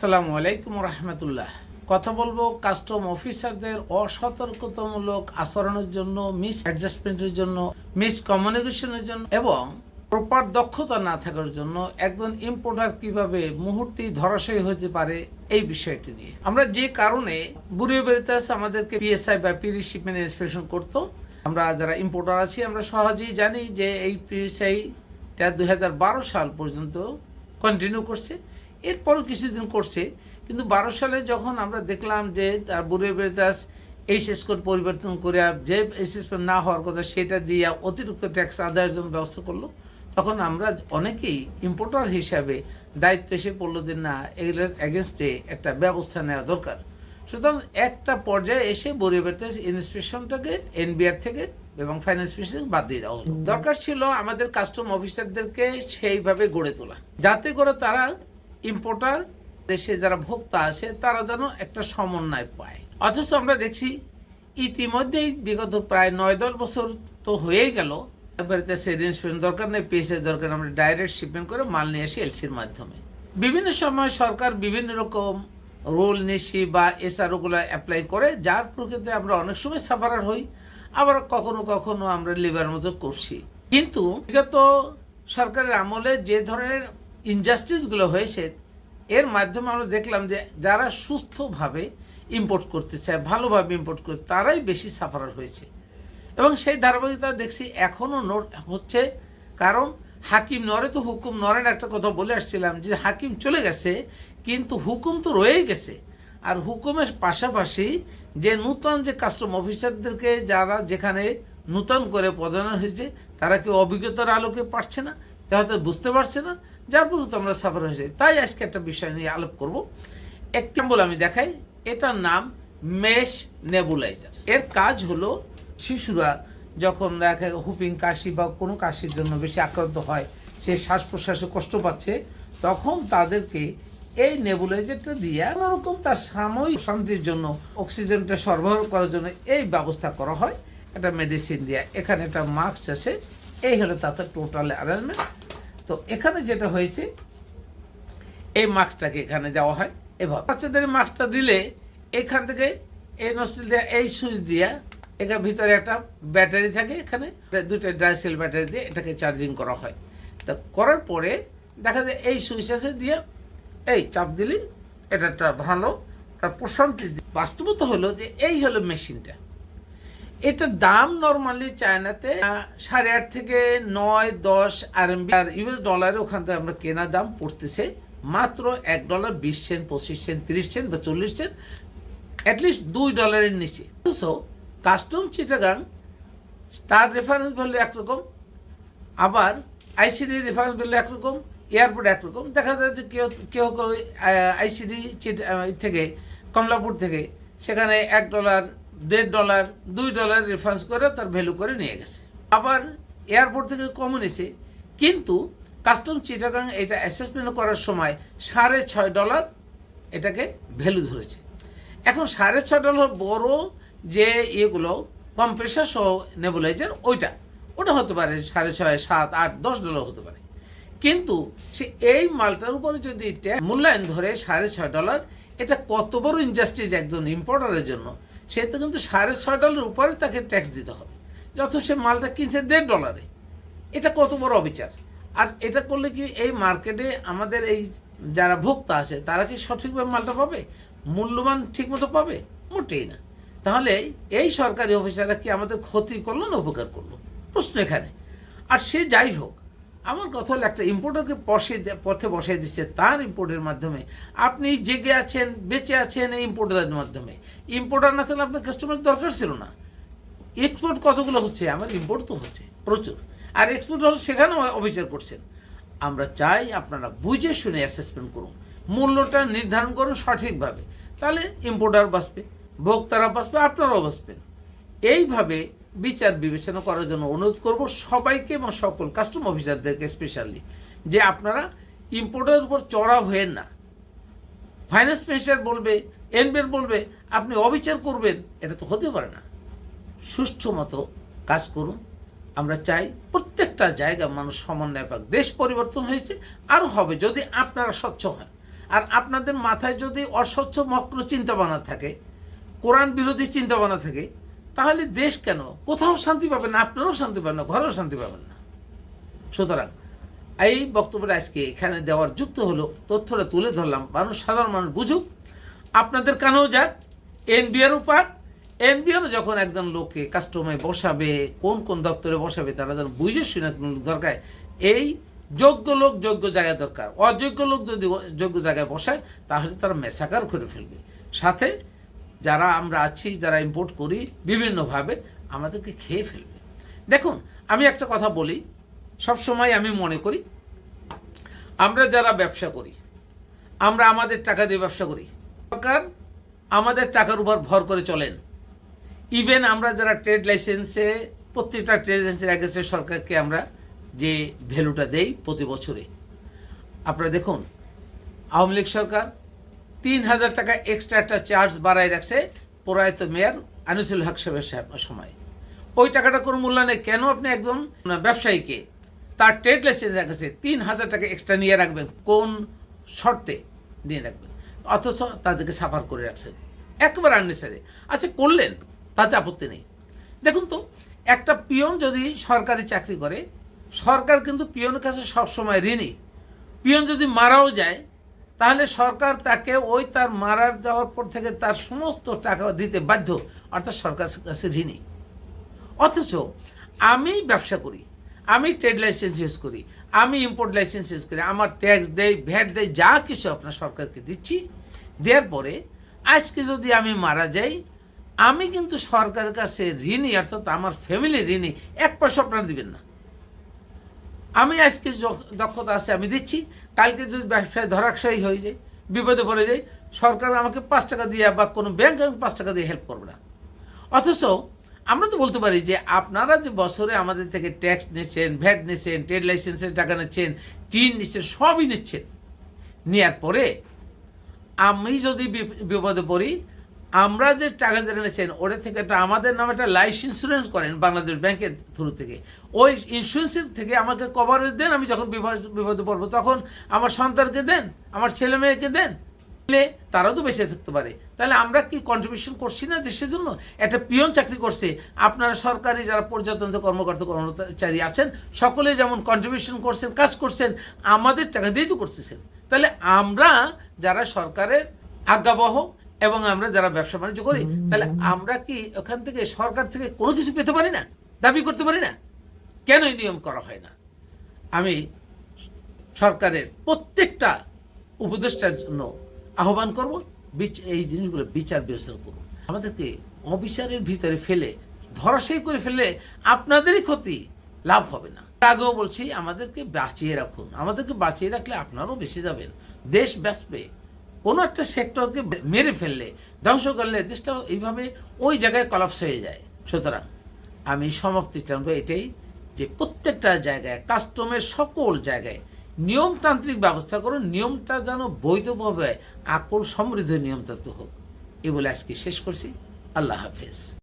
আসসালামু আলাইকুম রহমতুল্লাহ। কথা বলবো কাস্টম অফিসারদের অসতর্কতামূলক আচরণের জন্য, মিস অ্যাডজাস্টমেন্টের জন্য, মিস কমিউনিকেশনের জন্য এবং প্রপার দক্ষতা না থাকার জন্য একজন ইম্পোর্টার কিভাবে মুহূর্তেই ধরাশয়ী হতে পারে এই বিষয়টি নিয়ে। আমরা যে কারণে বুড়িয়ে বেড়াতে আমাদেরকে পিএসআই বা পিরি শিপমেন্ট ইন্সপেকশন করতো, আমরা যারা ইম্পোর্টার আছি আমরা সহজেই জানি যে এই পিএসআইটা 2012 সাল পর্যন্ত কন্টিনিউ করছে, এরপরও কিছুদিন করছে। কিন্তু 12 সালে যখন আমরা দেখলাম যে তার বুড়িয়ে বেড়াতে এইচএস কোড পরিবর্তন করে যে এইচএস কোড না হওয়ার কথা সেটা দিয়ে অতিরিক্ত ট্যাক্স আদায়ের জন্য ব্যবস্থা করলো, তখন আমরা অনেকেই ইম্পোর্টার হিসাবে দায়িত্ব এসে পড়লো যে না, এগুলোর এগেনস্টে একটা ব্যবস্থা নেওয়া দরকার। সুতরাং একটা পর্যায়ে এসে বুড়িয়ে বেড়াতে ইন্সপেকশনটাকে এনবিআর থেকে এবং ফাইন্যান্স মিনিস্ট্রি বাদ দিয়ে দেওয়া হলো। দরকার ছিল আমাদের কাস্টম অফিসারদেরকে সেইভাবে গড়ে তোলা যাতে করে তারা ইম্পোর্টার দেশে যারা ভোক্তা আছে তারা যেন একটা সমন্বয় পায়। অথচ আমরা দেখছি ইতিমধ্যেই বিগত প্রায় 9-10 বছর তো হয়েই গেল, দরকার নেই, পিএসএ দরকার, আমরা ডাইরেক্ট শিপমেন্ট করে মাল নিয়ে আসি এলসির মাধ্যমে। বিভিন্ন সময় সরকার বিভিন্ন রকম রুল নিশি বা এসআরওগুলো অ্যাপ্লাই করে, যার প্রকৃতিতে আমরা অনেক সময় সাফারার হই, আবার কখনো কখনো আমরা লিভার মতো করছি। কিন্তু বিগত সরকারের আমলে যে ধরনের ইনজাস্টিসগুলো হয়েছে, এর মাধ্যমে আমরা দেখলাম যে যারা সুস্থভাবে ইম্পোর্ট করতে চায়, ভালোভাবে ইম্পোর্ট করতে, তারাই বেশি সাফারার হয়েছে। এবং সেই ধারাবাহিকতা দেখছি এখনও হচ্ছে। কারণ হাকিম নড়ে তো হুকুম নড়ে না, একটা কথা বলে আসছিলাম যে হাকিম চলে গেছে কিন্তু হুকুম তো রয়েই গেছে। আর হুকুমের পাশাপাশি যে নূতন যে কাস্টম অফিসারদেরকে যারা যেখানে নূতন করে পদায়ন হয়েছে, তারা কেউ অভিজ্ঞতার আলোকে পারছে না, হয়তো বুঝতে পারছে না, যার প্রতি আমরা সাফার হয়েছে। তাই আজকে একটা বিষয় নিয়ে আলাপ করব। এক্সাম্পল আমি দেখাই, এটার নাম মেশ নেবুলাইজার। এর কাজ হলো শিশুরা যখন দেখা হুপিং কাশি বা কোনো কাশির জন্য বেশি আক্রান্ত হয়, সে শ্বাস প্রশ্বাসে কষ্ট পাচ্ছে, তখন তাদেরকে এই নেবুলাইজারটা দিয়ে কোনোরকম তার সাময়িক শান্তির জন্য অক্সিজেনটা সরবরাহ করার জন্য এই ব্যবস্থা করা হয় একটা মেডিসিন দিয়ে। এখানে একটা মাস্ক আছে, এই হলো তাদের টোটাল অ্যারেঞ্জমেন্ট। তো এখানে যেটা হয়েছে, এই মাস্কটাকে এখানে দেওয়া হয় এভাবে। বাচ্চাদের মাস্কটা দিলে এখান থেকে এই নস্টিল দিয়ে এই সুইচ দিয়ে, এখানে ভিতরে একটা ব্যাটারি থাকে, এখানে দুটো ড্রাইসেল ব্যাটারি দিয়ে এটাকে চার্জিং করা হয়। তা করার পরে দেখা যায় এই সুইচ আছে দিয়ে এই চাপ দিলে এটা একটা ভালো তার প্রশান্তি। বাস্তবতা হলো যে এই হলো মেশিনটা। এটার দাম নর্মালি চায়নাতে 8.5 থেকে 9-10 RMB, আর ইউএস ডলারে ওখান থেকে আমরা কেনা দাম পড়তেছে মাত্র $1, 20 সেন্ট, 25 সেন্ট, 30 সেন্ট বা 40 সেন্ট, অ্যাটলিস্ট $2 নিচে। সো কাস্টম চিটাগাং তার রেফারেন্স ভ্যালু একরকম, আবার আইসিডি রেফারেন্স ভ্যালু একরকম, এয়ারপোর্ট একরকম। দেখা যায় যে কেউ কেউ আইসিডি থেকে কমলাপুর থেকে সেখানে $1, $1.5, $2 রেফারেন্স করে তার ভ্যালু করে নিয়ে গেছে, আবার এয়ারপোর্ট থেকে কমও নিয়েছে। কিন্তু কাস্টম চিটাগাং এটা অ্যাসেসমেন্ট করার সময় $6.5 এটাকে ভ্যালু ধরেছে। এখন $6.5 বড় যে ইয়েগুলো কম্প্রেসার সহ নেবুলাইজার, ওটা হতে পারে $6.5, $7, $8, $10 হতে পারে। কিন্তু সে এই মালটার উপরে যদি মূল্যায়ন ধরে $6.5, এটা কত বড় ইন্ডাস্ট্রিজ একজন ইম্পোর্টারের জন্য। সে তো কিন্তু $6.5 উপরে তাকে ট্যাক্স দিতে হবে, যত সে মালটা কিনছে $1.5। এটা কত বড় অবিচার। আর এটা করলে কি এই মার্কেটে আমাদের এই যারা ভোক্তা আছে তারা কি সঠিকভাবে মালটা পাবে, মূল্যবান ঠিকমতো পাবে? মোটেই না। তাহলে এই সরকারি অফিসাররা কি আমাদের ক্ষতি করলো না উপকার করলো? প্রশ্ন এখানে। আর সে যাই হোক, আমার কথা হলো একটা ইম্পোর্টারকে পথে বসিয়ে দিচ্ছে তার ইম্পোর্টের মাধ্যমে। আপনি জেগে আছেন, বেঁচে আছেন এই ইম্পোর্টারের মাধ্যমে। ইম্পোর্টার না থাকলে আপনার কাস্টমার দরকার ছিল না। এক্সপোর্ট কতগুলো হচ্ছে, আমার ইম্পোর্ট তো হচ্ছে প্রচুর, আর এক্সপোর্ট হলে সেখানেও অবিচার করছেন। আমরা চাই আপনারা বুঝে শুনে অ্যাসেসমেন্ট করুন, মূল্যটা নির্ধারণ করুন সঠিকভাবে, তাহলে ইম্পোর্টার বাঁচবে, ভোক্তারা বাঁচবে, আপনারাও বাঁচবেন। এইভাবে বিচার বিবেচনা করার জন্য অনুরোধ করব সবাইকে এবং সকল কাস্টম অফিসারদেরকে স্পেশালি, যে আপনারা ইম্পোর্টের উপর চড়া হয়েন না। ফাইন্যান্স মিনিস্টার বলবে, এনবিআর বলবে আপনি অবিচার করবেন, এটা তো হতে পারে না। সুষ্ঠু মতো কাজ করুন। আমরা চাই প্রত্যেকটা জায়গা মানুষ সমন্বয় পাক। দেশ পরিবর্তন হয়েছে, আরও হবে যদি আপনারা স্বচ্ছ হন। আর আপনাদের মাথায় যদি অস্বচ্ছ মক্র চিন্তাভাবনা থাকে, কোরআন বিরোধী চিন্তাভাবনা থাকে, তাহলে দেশ কেন কোথাও শান্তি পাবেন না, আপনারাও শান্তি পাবেন না, ঘরেও শান্তি পাবেন না। সুতরাং এই বক্তব্যটা আজকে এখানে দেওয়ার যুক্ত হলো, তথ্যটা তুলে ধরলাম, সাধারণ মানুষ বুঝুক, আপনাদের কানেও যাক, এনবিআরও পাক। এনবিআরও যখন একজন লোককে কাস্টমে বসাবে, কোন কোন দপ্তরে বসাবে, তারা যেন বুঝে শুনে দরকার। এই যোগ্য লোক যোগ্য জায়গায় দরকার, অযোগ্য লোক যদি যোগ্য জায়গায় বসায় তাহলে তারা মেসাকার করে ফেলবে। সাথে যারা আমরা আছি, যারা ইম্পোর্ট করি বিভিন্নভাবে, আমাদেরকে খেয়ে ফেলবে। দেখুন, আমি একটা কথা বলি, সবসময় আমি মনে করি, আমরা যারা ব্যবসা করি, আমরা আমাদের টাকা দিয়ে ব্যবসা করি, সরকার আমাদের টাকার উপর ভর করে চলেন। ইভেন আমরা যারা ট্রেড লাইসেন্সে, প্রত্যেকটা ট্রেড লাইসেন্সের অ্যাগেন্সে সরকারকে আমরা যে ভ্যালুটা দেই প্রতি বছরে, আপনারা দেখুন, আওয়ামী লীগ সরকার ৩,০০০ টাকা এক্সট্রা একটা চার্জ বাড়ায় রাখছে প্রয়াত মেয়র আনিসুল হক সাহেবের সময়। ওই টাকাটা কোনো মূল্য নেই। কেন আপনি একজন ব্যবসায়ীকে তার ট্রেড লাইসেন্স রাখছে ৩,০০০ টাকা এক্সট্রা নিয়ে রাখবেন? কোন শর্তে নিয়ে রাখবেন? অথচ তাদেরকে সাফার করে রাখছেন, একেবারে আননেসারি। আচ্ছা, করলেন, তাতে আপত্তি নেই। দেখুন তো, একটা পিয়ন যদি সরকারি চাকরি করে, সরকার কিন্তু পিয়নের কাছে সবসময় ঋণী। পিয়ন যদি মারাও যায়, তাহলে সরকার তাকে ওই তার মারার যাওয়ার পর থেকে তার সমস্ত টাকা দিতে বাধ্য, অর্থাৎ সরকারের কাছে ঋণী। অথচ আমি ব্যবসা করি, আমি ট্রেড লাইসেন্স ইউজ করি, আমি ইম্পোর্ট লাইসেন্স ইউজ করি, আমার ট্যাক্স দেয়, ভ্যাট দেয়, যা কিছু আপনার সরকারকে দিচ্ছি। দেওয়ার পরে আজকে যদি আমি মারা যাই, আমি কিন্তু সরকারের কাছে ঋণী, অর্থাৎ আমার ফ্যামিলি ঋণী। 1 পয়সা আপনারা দিবেন না। আমি আজকে দক্ষতা আছে, আমি দিচ্ছি। কালকে যদি ব্যবসায় ধরাশায়ী হয়ে যায়, বিপদে পড়ে যায়, সরকার আমাকে 5 টাকা দিয়ে বা কোনো ব্যাংক আমাকে 5 টাকা দিয়ে হেল্প করবে না। অথচ আমরা তো বলতে পারি যে আপনারা যে বছরে আমাদের থেকে ট্যাক্স নিচ্ছেন, ভ্যাট নিচ্ছেন, ট্রেড লাইসেন্সের টাকা নিচ্ছেন, টিন নিচ্ছেন, সবই নিচ্ছেন। নেওয়ার পরে আমি যদি বিপদে পড়ি, আমরা যে টাকা যেটা নিচ্ছেন ওটা থেকে একটা আমাদের নামে একটা লাইফ ইন্স্যুরেন্স করেন বাংলাদেশ ব্যাংকের থ্রু থেকে। ওই ইন্স্যুরেন্সের থেকে আমাকে কভারেজ দেন। আমি যখন বিপদে পড়বো তখন আমার সন্তানকে দেন, আমার ছেলে মেয়েকে দেন, তারাও তো বেঁচে থাকতে পারে। তাহলে আমরা কি কন্ট্রিবিউশন করছি না দেশের জন্য? একটা পিয়ন চাকরি করছে, আপনারা সরকারি যারা পর্যটন কর্মকর্তা কর্মচারী আছেন, সকলে যেমন কন্ট্রিবিউশন করছেন, কাজ করছেন, আমাদের টাকা দিয়েই তো করতেছেন। তাহলে আমরা যারা সরকারের আজ্ঞাবহ এবং আমরা যারা ব্যবসা বাণিজ্য করি, তাহলে আমরা কি ওখান থেকে সরকার থেকে কোনো কিছু পেতে পারি না, দাবি করতে পারি না? কেন এই নিয়ম করা হয় না? আমি সরকারের প্রত্যেকটা উপদেষ্টার জন্য আহ্বান করব, এই জিনিসগুলো বিচার বিবেচনা করুন। আমাদেরকে অবিচারের ভিতরে ফেলে, ধরাশায়ী করে ফেললে আপনাদেরই ক্ষতি, লাভ হবে না। আগেও বলছি, আমাদেরকে বাঁচিয়ে রাখুন। আমাদেরকে বাঁচিয়ে রাখলে আপনারাও বেঁচে যাবেন, দেশ বাঁচবে। কোনো একটা সেক্টরকে মেরে ফেললে, ধ্বংস করলে দেশটা এইভাবে ওই জায়গায় কলাপস হয়ে যায়। সুতরাং আমি সমাপ্তি টানবো এটাই, যে প্রত্যেকটা জায়গায়, কাস্টমের সকল জায়গায় নিয়মতান্ত্রিক ব্যবস্থা করুন। নিয়মটা যেন বৈধভাবে আকল সমৃদ্ধ নিয়মতান্ত্রিক হোক। এ বলে আজকে শেষ করছি। আল্লাহ হাফেজ।